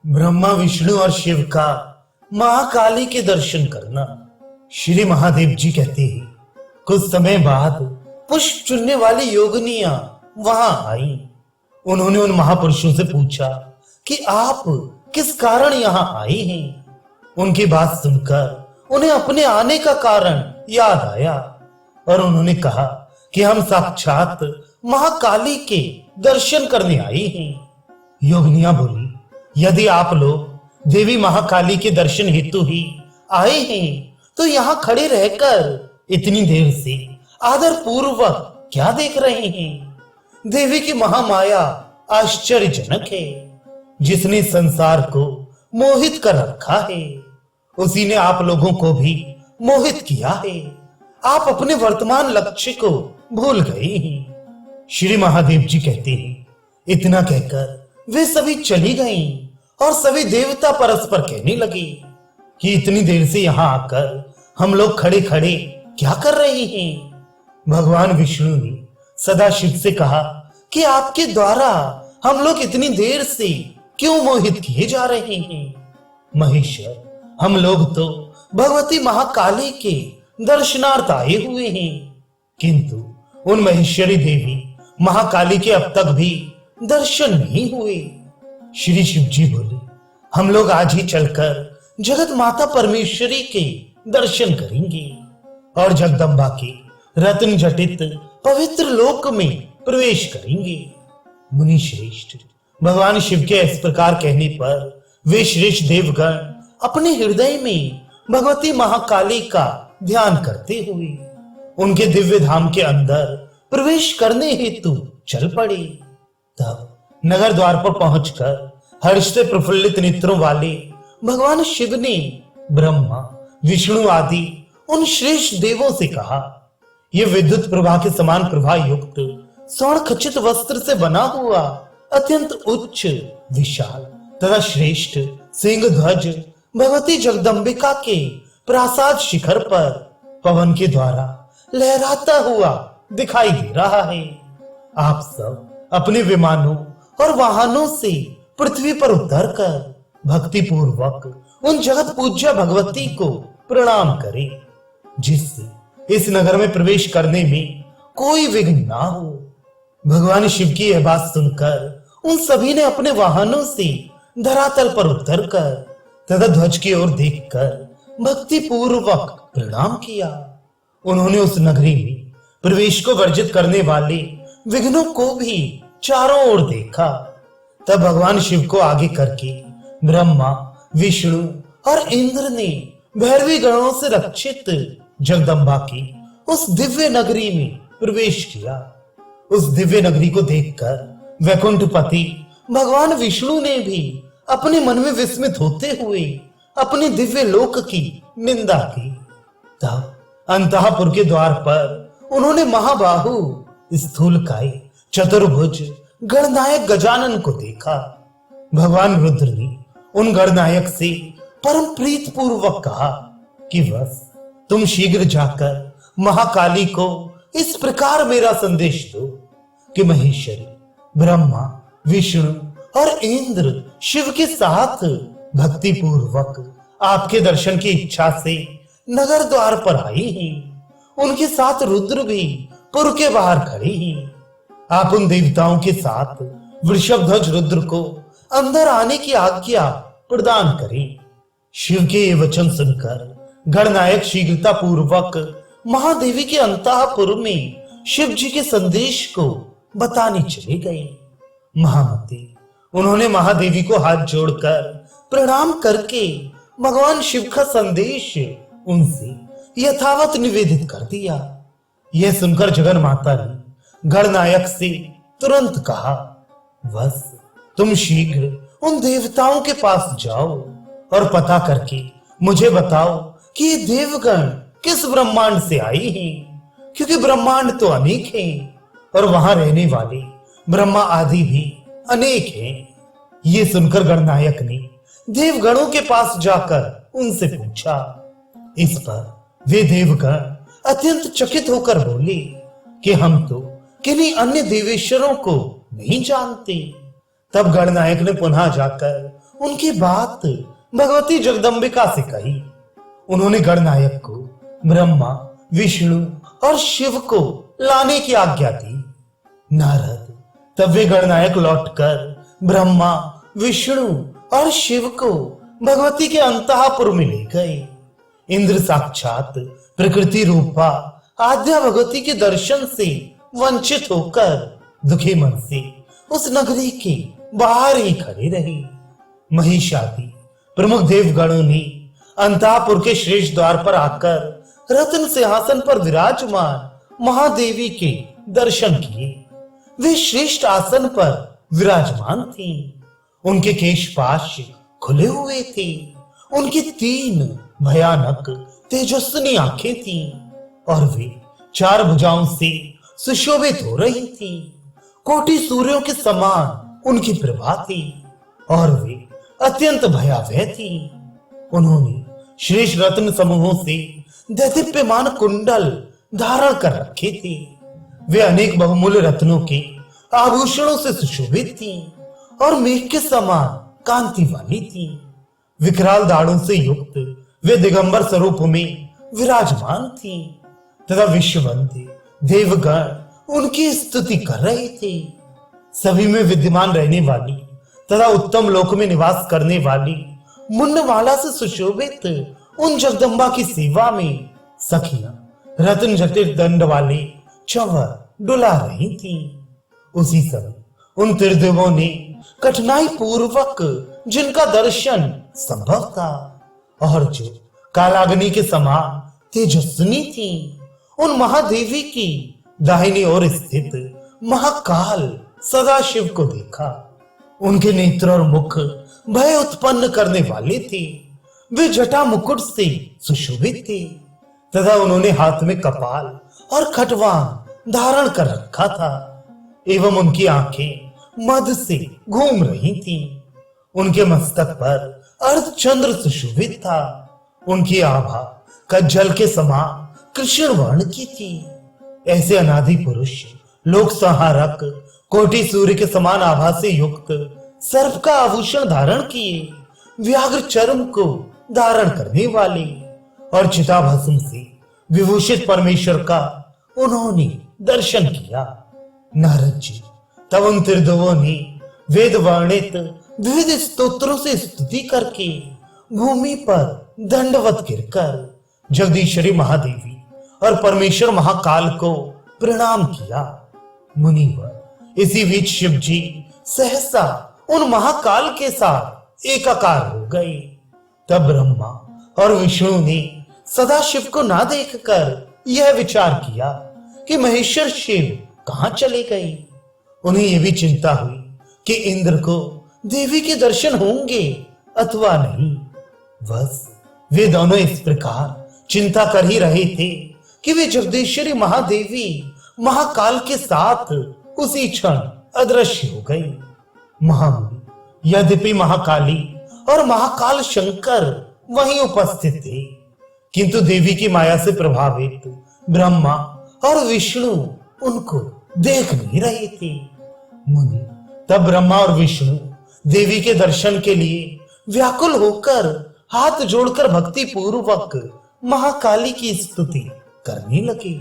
ब्रह्मा विष्णु और शिव का महाकाली के दर्शन करना। श्री महादेव जी कहते हैं, कुछ समय बाद पुष्प चुनने वाली योगिनियां वहां आई। उन्होंने उन महापुरुषों से पूछा कि आप किस कारण यहाँ आए हैं। उनकी बात सुनकर उन्हें अपने आने का कारण याद आया और उन्होंने कहा कि हम साक्षात महाकाली के दर्शन करने आए हैं। योगिनियां बोली, यदि आप लोग देवी महाकाली के दर्शन हेतु ही आए हैं तो यहाँ खड़े रहकर इतनी देर से आदर पूर्वक क्या देख रहे हैं। देवी की महामाया आश्चर्यजनक है। जिसने संसार को मोहित कर रखा है उसी ने आप लोगों को भी मोहित किया है। आप अपने वर्तमान लक्ष्य को भूल गए हैं। श्री महादेव जी कहते हैं, इतना कहकर वे सभी चली गईं और सभी देवता परस्पर कहने लगे कि इतनी देर से यहाँ आकर हम लोग खड़े खड़े क्या कर रहे हैं। भगवान विष्णु ने सदाशिव से कहा कि आपके द्वारा हम लोग इतनी देर से क्यों मोहित किए जा रहे हैं। महेश्वर, हम लोग तो भगवती महाकाली के दर्शनार्थ आए हुए हैं, किंतु उन महेश्वरी देवी महाकाली के अब तक भी दर्शन नहीं हुए। श्री शिव जी बोले, हम लोग आज ही चलकर जगत माता परमेश्वरी के दर्शन करेंगे और जगदम्बा के रत्न जटित पवित्र लोक में प्रवेश करेंगे। मुनि श्रेष्ठ, भगवान शिव के इस प्रकार कहने पर वे श्रेष्ठ देवगण अपने हृदय में भगवती महाकाली का ध्यान करते हुए उनके दिव्य धाम के अंदर प्रवेश करने हेतु चल पड़े। तब नगर द्वार पर पहुंचकर हर्ष से प्रफुल्लित नेत्रों वाले भगवान शिव ने ब्रह्मा विष्णु आदि उन श्रेष्ठ देवों से कहा, ये विद्युत प्रभा के समान प्रभा युक्त स्वर्ण खचित वस्त्र से बना हुआ अत्यंत उच्च विशाल तथा श्रेष्ठ सिंह ध्वज भगवती जगदम्बिका के प्रासाद शिखर पर पवन के द्वारा लहराता हुआ दिखाई दे रहा है। आप सब अपने विमानों और वाहनों से पृथ्वी पर उतरकर भक्ति पूर्वक उन जगत पूज्य भगवती को प्रणाम करें, जिससे इस नगर में प्रवेश करने में कोई विघ्न ना हो। भगवान शिव की यह बात सुनकर उन सभी ने अपने वाहनों से धरातल पर उतरकर तथा ध्वज की ओर देखकर भक्ति पूर्वक प्रणाम किया। उन्होंने उस नगरी में प्रवेश को वर्जित करने वाले विघ्नों को भी चारों ओर देखा। तब भगवान शिव को आगे करके ब्रह्मा विष्णु और इंद्र ने भैरवी गणों से रक्षित जगदम्बा की उस दिव्य नगरी में प्रवेश किया। उस दिव्य नगरी को देखकर वैकुंठपति भगवान विष्णु ने भी अपने मन में विस्मित होते हुए अपने दिव्य लोक की निंदा की। तब अंतःपुर के द्वार पर उन्होंने महाबाहु स्थूलकाय चतुर्भुज गणनायक गजानन को देखा। भगवान रुद्र ने उन गणनायक से परम प्रीत पूर्वक कहा कि बस तुम शीघ्र जाकर महाकाली को इस प्रकार मेरा संदेश दो कि महेश्वरी ब्रह्मा विष्णु और इंद्र शिव के साथ भक्ति पूर्वक आपके दर्शन की इच्छा से नगर द्वार पर आई हैं। उनके साथ रुद्र भी पुर के बाहर खड़े हैं। आप उन देवताओं के साथ वृषभ ध्वज रुद्र को अंदर आने की आज्ञा प्रदान करें। शिव के ये वचन सुनकर गणनायक शीघ्रता पूर्वक महादेवी के अंतःपुर में शिव जी के संदेश को बताने चले गए। महामती, उन्होंने महादेवी को हाथ जोड़कर प्रणाम करके भगवान शिव का संदेश उनसे यथावत निवेदित कर दिया। यह सुनकर जगन माता ने गणनायक से तुरंत कहा, बस तुम शीघ्र उन देवताओं के पास जाओ और पता करके मुझे बताओ कि ये देवगण किस ब्रह्मांड से आई हैं, क्योंकि ब्रह्मांड तो अनेक हैं और वहां रहने वाले ब्रह्मा आदि भी अनेक हैं। ये सुनकर गणनायक ने देवगणों के पास जाकर उनसे पूछा। इस पर वे देवगण अत्यंत चकित होकर बोले कि हम तो किन्हीं अन्य देवेश्वरों को नहीं जानते। तब गणनायक ने पुनः जाकर उनकी बात भगवती जगदम्बिका से कही। उन्होंने गणनायक को ब्रह्मा, विष्णु और शिव को लाने की आज्ञा दी। नारद तब वे गणनायक लौटकर ब्रह्मा, विष्णु और शिव को भगवती के अंतःपुर में ले गए। इंद्र साक्षात प्रकृति रूपा आद्या भगवती के दर्शन से वंचित होकर दुखी मन से उस नगरी के बाहर ही खड़े रहे। महिषादि प्रमुख देवगणों ने अंतःपुर के श्रेष्ठ द्वार पर आकर रत्न सिंहासन पर विराजमान महादेवी के दर्शन किए। वे श्रेष्ठ आसन पर विराजमान थी। उनके केशपाश खुले हुए थे। उनकी 3 भयानक तेजस्विनी आंखें थी और वे 4 भुजाओं से सुशोभित हो रही थी। कोटि सूर्यों के समान उनकी प्रभा थी और वे अत्यंत भयावह थी। उन्होंने श्रेष्ठ रत्न समूहों से दैदीप्यमान कुंडल धारण कर रखे थे। वे अनेक बहुमूल्य रत्नों के आभूषणों से सुशोभित थी और मेघ के समान कांति वाली थी। विकराल दाढ़ों से युक्त वे दिगंबर स्वरूप में विराजमान थी तथा विश्ववंदी देवगण उनकी स्तुति कर रहे थे। सभी में विद्यमान रहने वाली तथा उत्तम लोक में निवास करने वाली मुंडमाला से सुशोभित उन जगदम्बा की सेवा में सखियां रत्न जटिल दंड वाले चंवर डुला रही थी। उसी समय उन त्रिदेवों ने कठिनाई पूर्वक जिनका दर्शन संभव था और जो कालाग्नि के समान तेजस्विनी थी, उन महादेवी की दाहिनी ओर स्थित महाकाल सदाशिव को देखा। उनके नेत्र और मुख भय उत्पन्न करने वाले थे। वे जटा मुकुट से सुशोभित थे तथा उन्होंने हाथ में कपाल और खटवान धारण कर रखा था एवं उनकी आंखें मद से घूम रही थी। उनके मस्तक पर अर्धचंद्र सुशोभित था। उनकी आभा कज्जल के समान कृष्ण वर्ण की थी। ऐसे अनादि पुरुष लोक संहारक कोटि सूर्य के समान आभा से युक्त सर्प का आभूषण धारण किए, व्याघ्र चर्म को धारण करने वाले और चिताभस्म से विभूषित परमेश्वर का उन्होंने दर्शन किया। नारद जी तब उन त्रिदेवों ने वेद वर्णित विविध स्तोत्रों से स्तुति करके भूमि पर दंडवत गिरकर जगदीश्वरी महादेवी और परमेश्वर महाकाल को प्रणाम किया। मुनिवर इसी बीच शिव जी सहसा उन महाकाल के साथ एकाकार हो गए। तब ब्रह्मा और विष्णु ने सदाशिव को ना देखकर यह विचार किया कि महेश्वर शिव कहां चले गए। उन्हें यह भी चिंता हुई कि इंद्र को देवी के दर्शन होंगे अथवा नहीं। बस वे दोनों इस प्रकार चिंता कर ही रहे थे कि वे जगदीश्वरी महादेवी महाकाल के साथ उसी क्षण अदृश्य हो गई। महामुनि यद्यपि महाकाली और महाकाल शंकर वहीं उपस्थित थे, किंतु देवी की माया से प्रभावित ब्रह्मा और विष्णु उनको देख नहीं रहे थे। मुनि तब ब्रह्मा और विष्णु देवी के दर्शन के लिए व्याकुल होकर हाथ जोड़कर भक्ति पूर्वक महाकाली की स्तुति करने लगे।